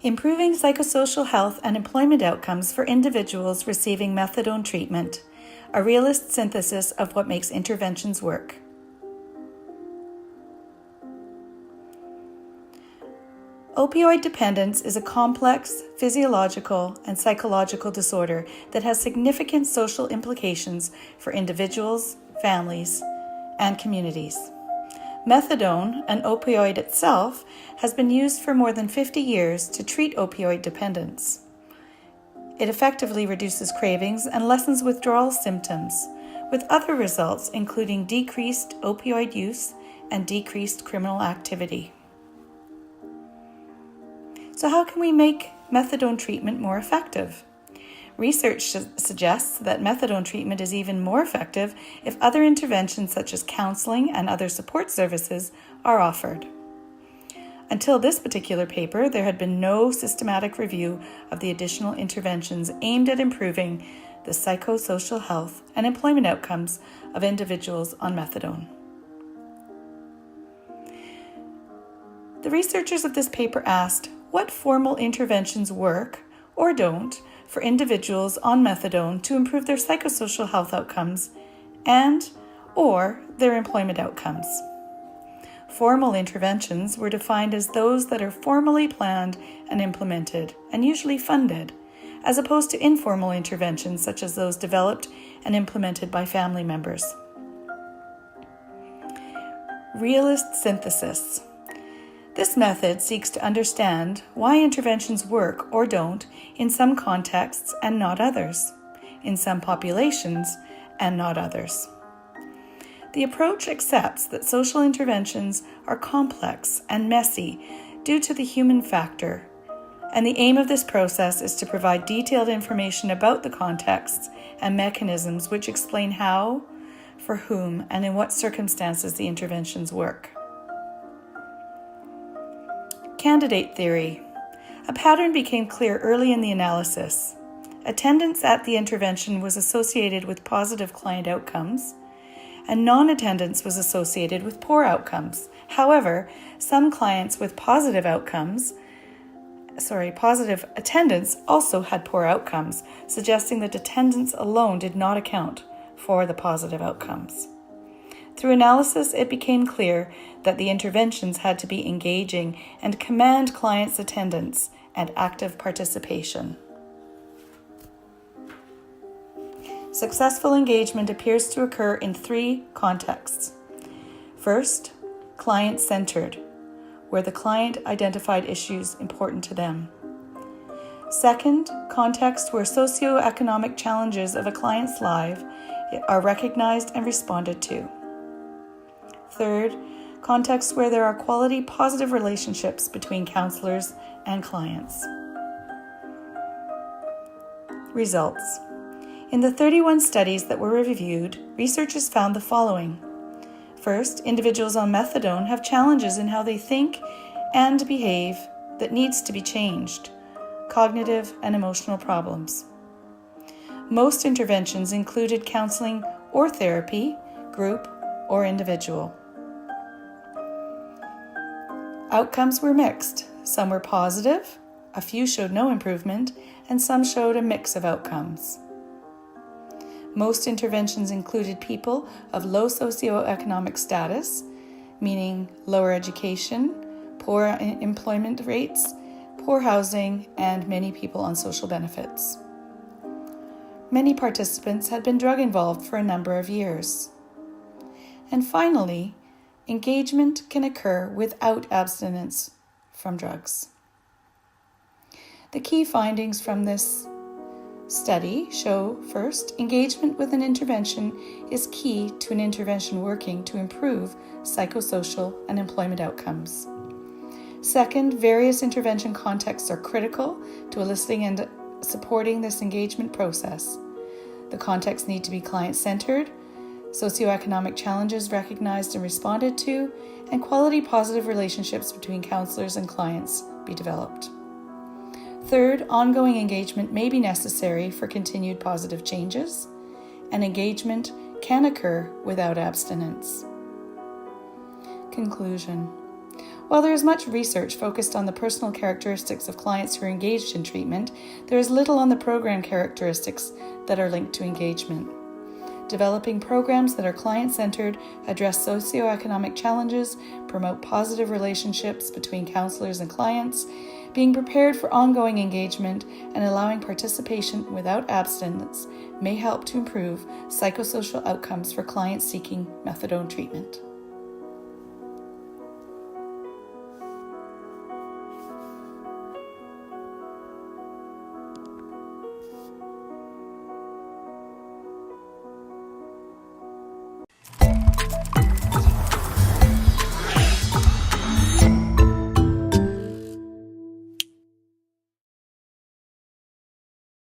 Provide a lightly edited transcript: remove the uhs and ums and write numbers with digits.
Improving psychosocial health and employment outcomes for individuals receiving methadone treatment, a realist synthesis of what makes interventions work. Opioid dependence is a complex physiological and psychological disorder that has significant social implications for individuals, families, and communities. Methadone, an opioid itself, has been used for more than 50 years to treat opioid dependence. It effectively reduces cravings and lessens withdrawal symptoms, with other results including decreased opioid use and decreased criminal activity. So how can we make methadone treatment more effective? Research suggests that methadone treatment is even more effective if other interventions such as counseling and other support services are offered. Until this particular paper, there had been no systematic review of the additional interventions aimed at improving the psychosocial health and employment outcomes of individuals on methadone. The researchers of this paper asked, what formal interventions work or don't for individuals on methadone to improve their psychosocial health outcomes and/or their employment outcomes? Formal interventions were defined as those that are formally planned and implemented and usually funded, as opposed to informal interventions such as those developed and implemented by family members. Realist synthesis. This method seeks to understand why interventions work or don't in some contexts and not others, in some populations and not others. The approach accepts that social interventions are complex and messy due to the human factor, and the aim of this process is to provide detailed information about the contexts and mechanisms which explain how, for whom, and in what circumstances the interventions work. Candidate theory. A pattern became clear early in the analysis. Attendance at the intervention was associated with positive client outcomes, and non-attendance was associated with poor outcomes. However, some clients with positive attendance also had poor outcomes, suggesting that attendance alone did not account for the positive outcomes. Through analysis, it became clear that the interventions had to be engaging and command clients' attendance and active participation. Successful engagement appears to occur in three contexts. First, client-centered, where the client identified issues important to them. Second, context where socioeconomic challenges of a client's life are recognized and responded to. Third, context where there are quality, positive relationships between counselors and clients. Results. In the 31 studies that were reviewed, researchers found the following. First, individuals on methadone have challenges in how they think and behave that needs to be changed, cognitive and emotional problems. Most interventions included counseling or therapy, group or individual. Outcomes were mixed. Some were positive, a few showed no improvement, and some showed a mix of outcomes. Most interventions included people of low socioeconomic status, meaning lower education, poor employment rates, poor housing, and many people on social benefits. Many participants had been drug involved for a number of years. And finally, engagement can occur without abstinence from drugs. The key findings from this study show, first, engagement with an intervention is key to an intervention working to improve psychosocial and employment outcomes. Second, various intervention contexts are critical to eliciting and supporting this engagement process. The contexts need to be client-centered, socioeconomic challenges recognized and responded to, and quality positive relationships between counselors and clients be developed. Third, ongoing engagement may be necessary for continued positive changes, and engagement can occur without abstinence. Conclusion. While there is much research focused on the personal characteristics of clients who are engaged in treatment, there is little on the program characteristics that are linked to engagement. Developing programs that are client-centered, address socioeconomic challenges, promote positive relationships between counselors and clients, being prepared for ongoing engagement, and allowing participation without abstinence may help to improve psychosocial outcomes for clients seeking methadone treatment.